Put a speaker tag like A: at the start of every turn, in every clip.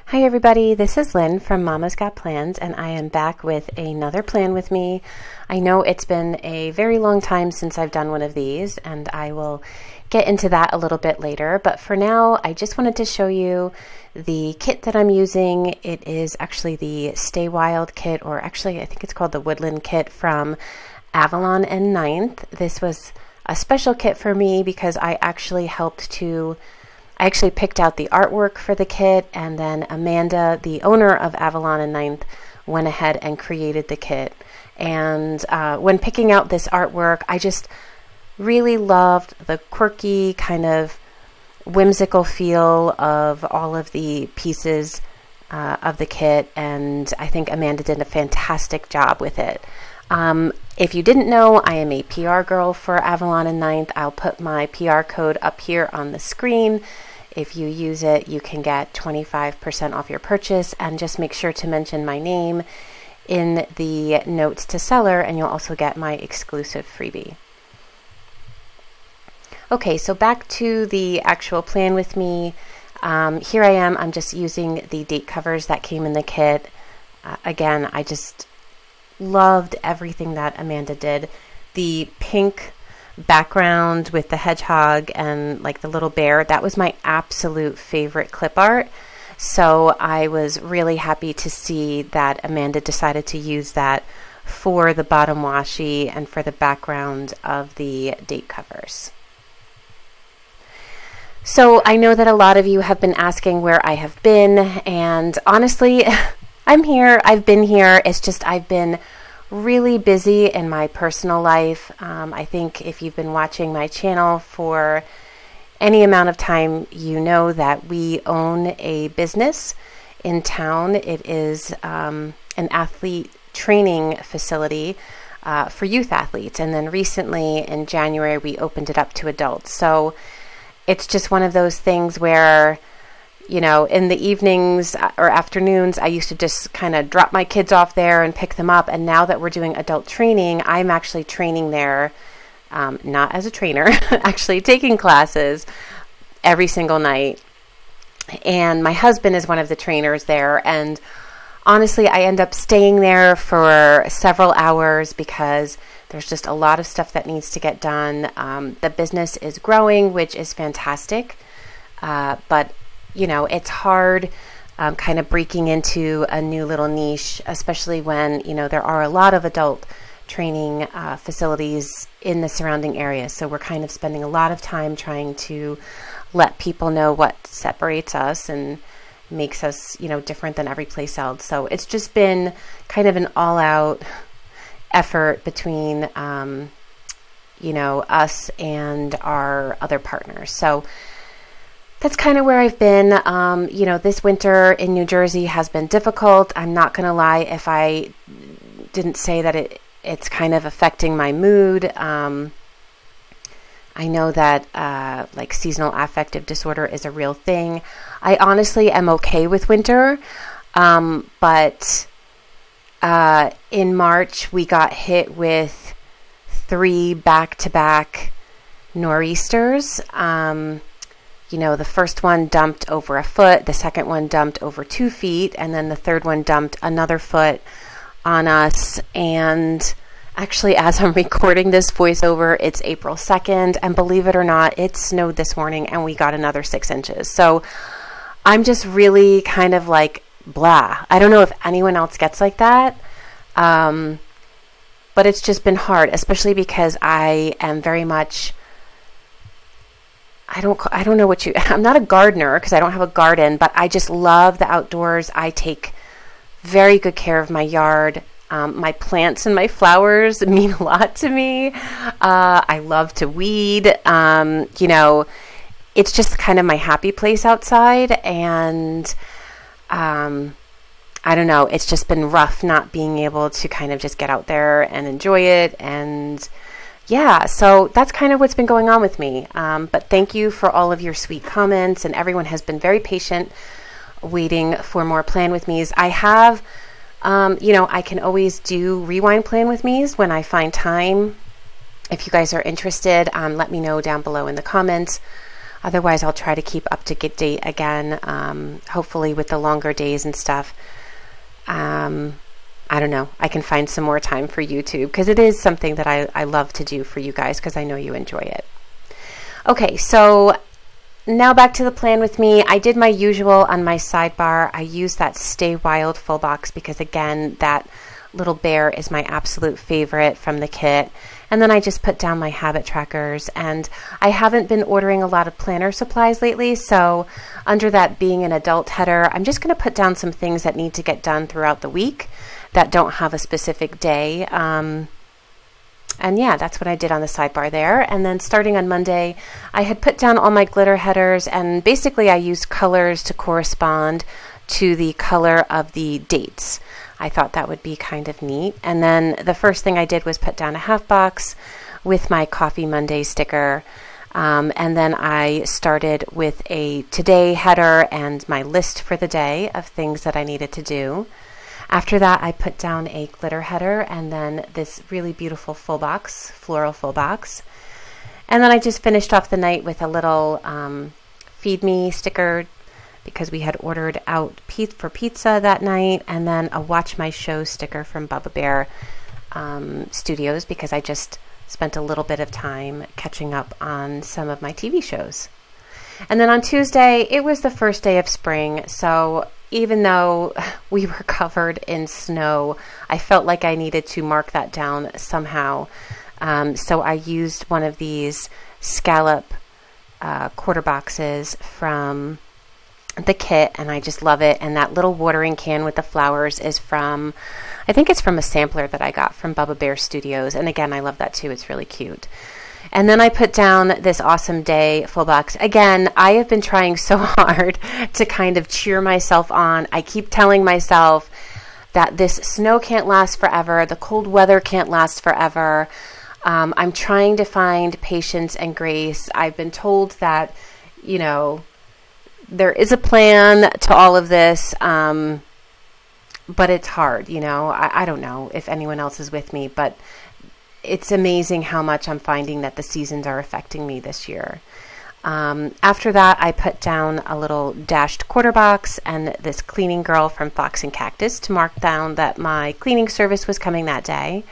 A: Hi everybody, this is Lynn from mamas.got.plans, and I am back with another plan with me. I know it's been a very long time since I've done one of these, and I will get into that a little bit later, but for now I just wanted to show you the kit that I'm using. It is actually the Stay Wild kit, or actually I think it's called the Woodland kit from Avalon Ninth. This was a special kit for me because I actually picked out the artwork for the kit, and then Amanda, the owner of Avalon Ninth, went ahead and created the kit. And when picking out this artwork, I just really loved the quirky, kind of whimsical feel of all of the pieces of the kit, and I think Amanda did a fantastic job with it. If you didn't know, I am a PR girl for Avalon Ninth. I'll put my PR code up here on the screen. If you use it, you can get 25% off your purchase, and just make sure to mention my name in the notes to seller, and you'll also get my exclusive freebie. Okay, so back to the actual plan with me. Here I am. I'm just using the date covers that came in the kit. Again, I just loved everything that Amanda did. The pink background with the hedgehog and like the little bear, that was my absolute favorite clip art. So I was really happy to see that Amanda decided to use that for the bottom washi and for the background of the date covers. So I know that a lot of you have been asking where I have been, and honestly, I'm here. I've been here. It's just I've been really busy in my personal life. I think if you've been watching my channel for any amount of time, you know that we own a business in town. It is an athlete training facility for youth athletes, and then recently in January we opened it up to adults. So it's just one of those things where, you know, in the evenings or afternoons, I used to just kind of drop my kids off there and pick them up. And now that we're doing adult training, I'm actually training there, not as a trainer, actually taking classes every single night. And my husband is one of the trainers there. And honestly, I end up staying there for several hours because there's just a lot of stuff that needs to get done. The business is growing, which is fantastic. But you know, it's hard kind of breaking into a new little niche, especially when, you know, there are a lot of adult training facilities in the surrounding area. So we're kind of spending a lot of time trying to let people know what separates us and makes us, you know, different than every place else. So it's just been kind of an all-out effort between, you know, us and our other partners. So that's kind of where I've been. You know, this winter in New Jersey has been difficult. I'm not going to lie if I didn't say that it's kind of affecting my mood. I know that like seasonal affective disorder is a real thing. I honestly am okay with winter, but in March we got hit with 3 back-to-back nor'easters. You know, the first one dumped over a foot, the second one dumped over 2 feet, and then the third one dumped another foot on us. And actually, as I'm recording this voiceover, it's April 2nd, and believe it or not, it snowed this morning and we got another 6 inches. So I'm just really kind of like blah. I don't know if anyone else gets like that, but it's just been hard, especially because I am very much, I don't know what you, I'm not a gardener because I don't have a garden, but I just love the outdoors. I take very good care of my yard. My plants and my flowers mean a lot to me. I love to weed. You know, it's just kind of my happy place outside. And I don't know, it's just been rough not being able to kind of just get out there and enjoy it. And yeah, so that's kind of what's been going on with me. But thank you for all of your sweet comments, and everyone has been very patient waiting for more plan with me's. I have, you know, I can always do rewind plan with me's when I find time. If you guys are interested, let me know down below in the comments. Otherwise, I'll try to keep up to date again, hopefully with the longer days and stuff. I don't know, I can find some more time for YouTube, because it is something that I love to do for you guys, because I know you enjoy it. Okay, so now back to the plan with me. I did my usual on my sidebar. I used that Stay Wild full box because, again, that little bear is my absolute favorite from the kit. And then I just put down my habit trackers, and I haven't been ordering a lot of planner supplies lately, so under that being an adult header, I'm just going to put down some things that need to get done throughout the week that don't have a specific day. And yeah, that's what I did on the sidebar there. And then starting on Monday, I had put down all my glitter headers, and basically I used colors to correspond to the color of the dates. I thought that would be kind of neat. And then the first thing I did was put down a half box with my Coffee Monday sticker. And then I started with a today header and my list for the day of things that I needed to do. After that, I put down a glitter header and then this really beautiful full box, floral full box. And then I just finished off the night with a little feed me sticker, because we had ordered out for pizza that night, and then a watch my show sticker from Bubba Bear Studios, because I just spent a little bit of time catching up on some of my TV shows. And then on Tuesday, it was the first day of spring, so even though we were covered in snow, I felt like I needed to mark that down somehow. So I used one of these scallop quarter boxes from the kit, and I just love it. And that little watering can with the flowers is from, I think it's from a sampler that I got from Bubba Bear Studios, and again, I love that too. It's really cute. And then I put down this awesome day full box. Again, I have been trying so hard to kind of cheer myself on. I keep telling myself that this snow can't last forever, the cold weather can't last forever. I'm trying to find patience and grace. I've been told that, you know, there is a plan to all of this, but it's hard, you know. I don't know if anyone else is with me, but it's amazing how much I'm finding that the seasons are affecting me this year. After that, I put down a little dashed quarter box and this cleaning girl from Fox and Cactus to mark down that my cleaning service was coming that day.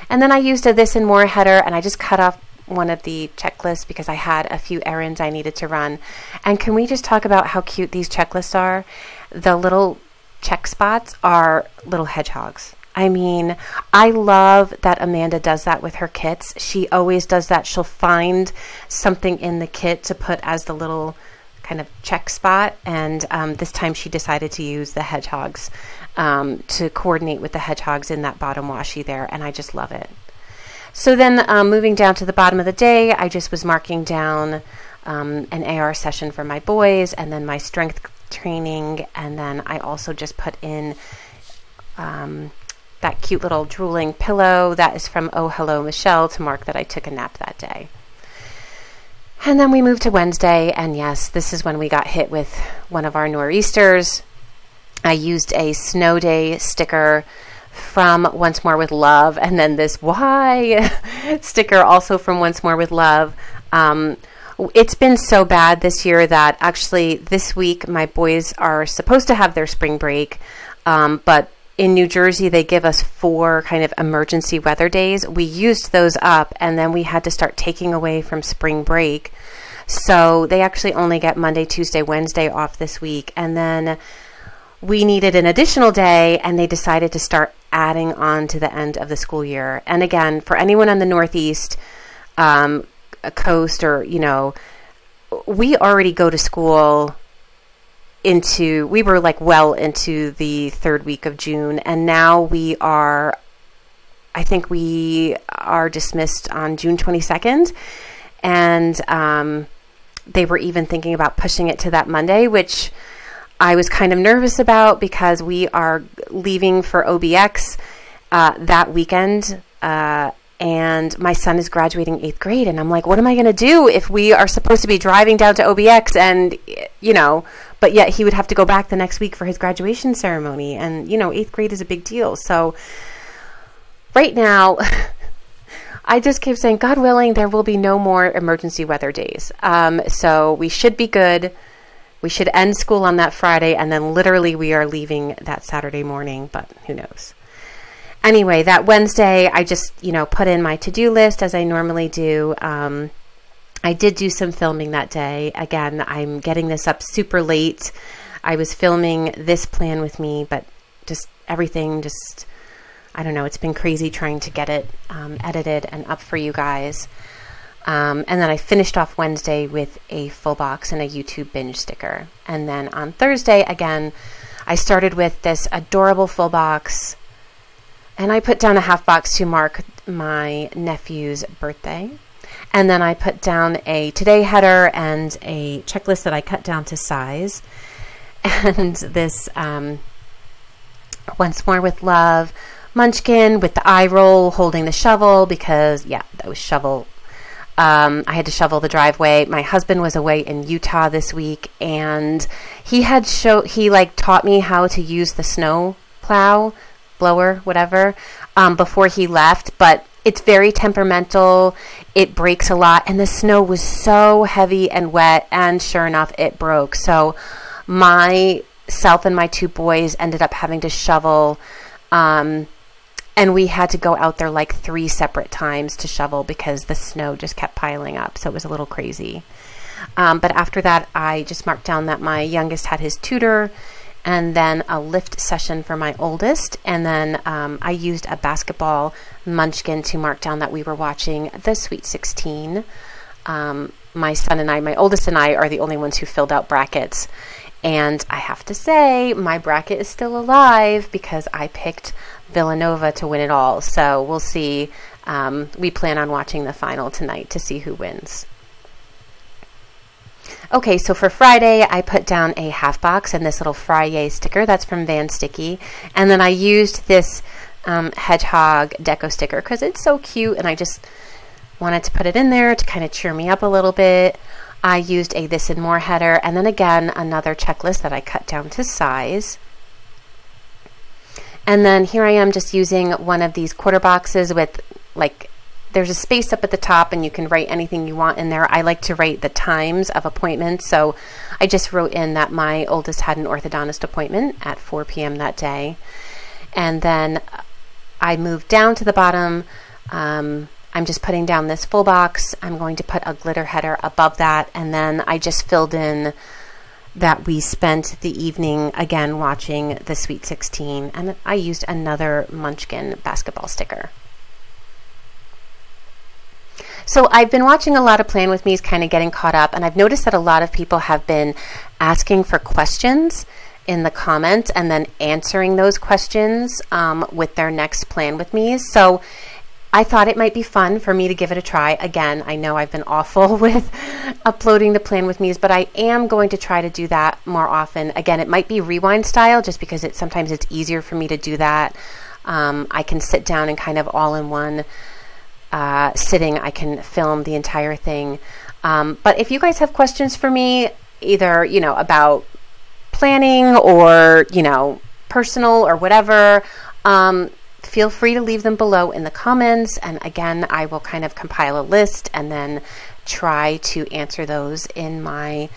A: And then I used a this and more header, and I just cut off one of the checklists because I had a few errands I needed to run. And can we just talk about how cute these checklists are? The little check spots are little hedgehogs. I mean, I love that Amanda does that with her kits. She always does that. She'll find something in the kit to put as the little kind of check spot. And this time she decided to use the hedgehogs to coordinate with the hedgehogs in that bottom washi there. And I just love it. So then moving down to the bottom of the day, I just was marking down an AR session for my boys, and then my strength training. And then I also just put in that cute little drooling pillow that is from Oh Hello Michelle to mark that I took a nap that day. And then we moved to Wednesday, and yes, this is when we got hit with one of our nor'easters. I used a snow day sticker from Once More with Love, and then this why sticker also from Once More with Love. It's been so bad this year that actually this week my boys are supposed to have their spring break, but in New Jersey, they give us 4 kind of emergency weather days. We used those up, and then we had to start taking away from spring break. So they actually only get Monday, Tuesday, Wednesday off this week. And then we needed an additional day, and they decided to start adding on to the end of the school year. And again, for anyone on the Northeast coast, or, you know, we already go to school we were like well into the 3rd week of June, and now I think we are dismissed on June 22nd, and they were even thinking about pushing it to that Monday, which I was kind of nervous about because we are leaving for OBX that weekend, and my son is graduating 8th grade, and I'm like, what am I going to do if we are supposed to be driving down to OBX, and, you know, but yet he would have to go back the next week for his graduation ceremony, and, you know, 8th grade is a big deal. So right now I just keep saying, God willing, there will be no more emergency weather days. So we should be good. We should end school on that Friday, and then literally we are leaving that Saturday morning, but who knows. Anyway, that Wednesday, I just, put in my to-do list as I normally do. I did do some filming that day. Again, I'm getting this up super late. I was filming this plan with me, but just everything just, I don't know, it's been crazy trying to get it edited and up for you guys. And then I finished off Wednesday with a full box and a YouTube binge sticker. And then on Thursday, again, I started with this adorable full box, and I put down a half box to mark my nephew's birthday. And then I put down a today header and a checklist that I cut down to size. And this Once More with Love munchkin with the eye roll holding the shovel, because, yeah, that was shovel. I had to shovel the driveway. My husband was away in Utah this week, and he taught me how to use the snow plow, blower, whatever, before he left, but it's very temperamental. It breaks a lot, and the snow was so heavy and wet, and sure enough, it broke. So myself and my two boys ended up having to shovel, and we had to go out there like 3 separate times to shovel because the snow just kept piling up. So it was a little crazy. But after that, I just marked down that my youngest had his tutor, and then a lift session for my oldest. And then I used a basketball munchkin to mark down that we were watching the Sweet 16. My son and I, my oldest and I, are the only ones who filled out brackets. And I have to say, my bracket is still alive because I picked Villanova to win it all. So we'll see. We plan on watching the final tonight to see who wins. Okay, so for Friday, I put down a half box and this little Friday sticker. That's from Van Sticky. And then I used this hedgehog deco sticker because it's so cute, and I just wanted to put it in there to kind of cheer me up a little bit. I used a This and More header, and then again, another checklist that I cut down to size. And then here I am just using one of these quarter boxes with, like, there's a space up at the top and you can write anything you want in there. I like to write the times of appointments, so I just wrote in that my oldest had an orthodontist appointment at 4 p.m. that day. And then I moved down to the bottom. I'm just putting down this full box. I'm going to put a glitter header above that, and then I just filled in that we spent the evening again watching the Sweet 16, and I used another Munchkin basketball sticker. So I've been watching a lot of Plan With Me's, kind of getting caught up, and I've noticed that a lot of people have been asking for questions in the comments and then answering those questions with their next Plan With Me's. So I thought it might be fun for me to give it a try. Again, I know I've been awful with uploading the Plan With Me's, but I am going to try to do that more often. Again, it might be rewind style just because sometimes it's easier for me to do that. I can sit down and kind of all in one sitting, I can film the entire thing. But if you guys have questions for me, either, about planning or, personal or whatever, feel free to leave them below in the comments. And again, I will kind of compile a list and then try to answer those in my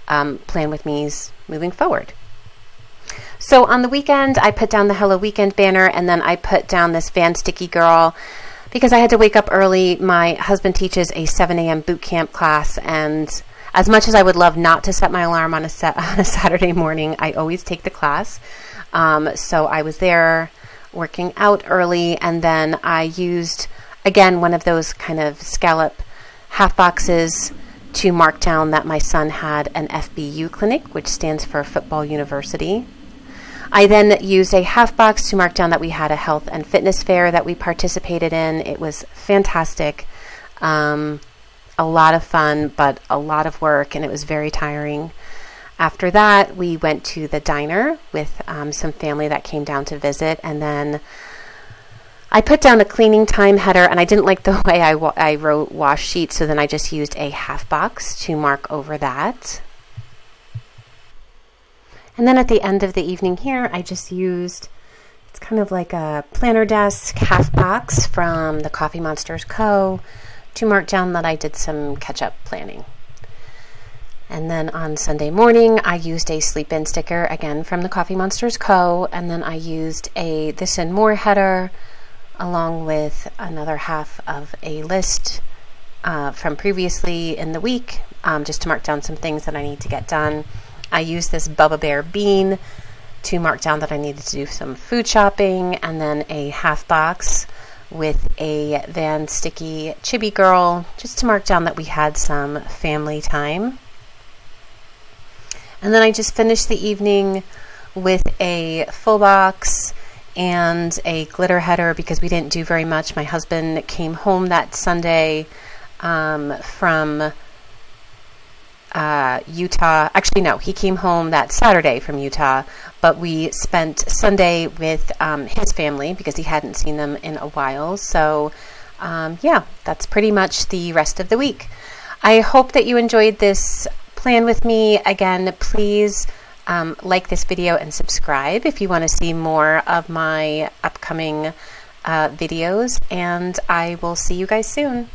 A: Plan With Me's moving forward. So on the weekend, I put down the Hello Weekend banner, and then I put down this Van Sticky Girl because I had to wake up early. My husband teaches a 7 a.m. boot camp class, and as much as I would love not to set my alarm on a Saturday morning, I always take the class. So I was there working out early, and then I used, again, one of those kind of scallop half boxes to mark down that my son had an FBU clinic, which stands for Football University. I then used a half box to mark down that we had a health and fitness fair that we participated in. It was fantastic. A lot of fun, but a lot of work, and it was very tiring. After that, we went to the diner with some family that came down to visit, and then I put down a cleaning time header, and I didn't like the way I wrote wash sheet, so then I just used a half box to mark over that. And then at the end of the evening here, I just used It's kind of like a planner desk half box from the Coffee Monsters Co. to mark down that I did some catch-up planning. And then on Sunday morning, I used a sleep-in sticker, again from the Coffee Monsters Co. And then I used a This and More header, along with another half of a list from previously in the week, just to mark down some things that I need to get done. I used this Bubba Bear bean to mark down that I needed to do some food shopping, and then a half box with a Van Sticky Chibi Girl, just to mark down that we had some family time. And then I just finished the evening with a full box and a glitter header because we didn't do very much. My husband came home that Sunday from Utah. Actually, no, he came home that Saturday from Utah, but we spent Sunday with his family because he hadn't seen them in a while. So yeah, that's pretty much the rest of the week. I hope that you enjoyed this plan with me. Again, please like this video and subscribe if you want to see more of my upcoming videos, and I will see you guys soon.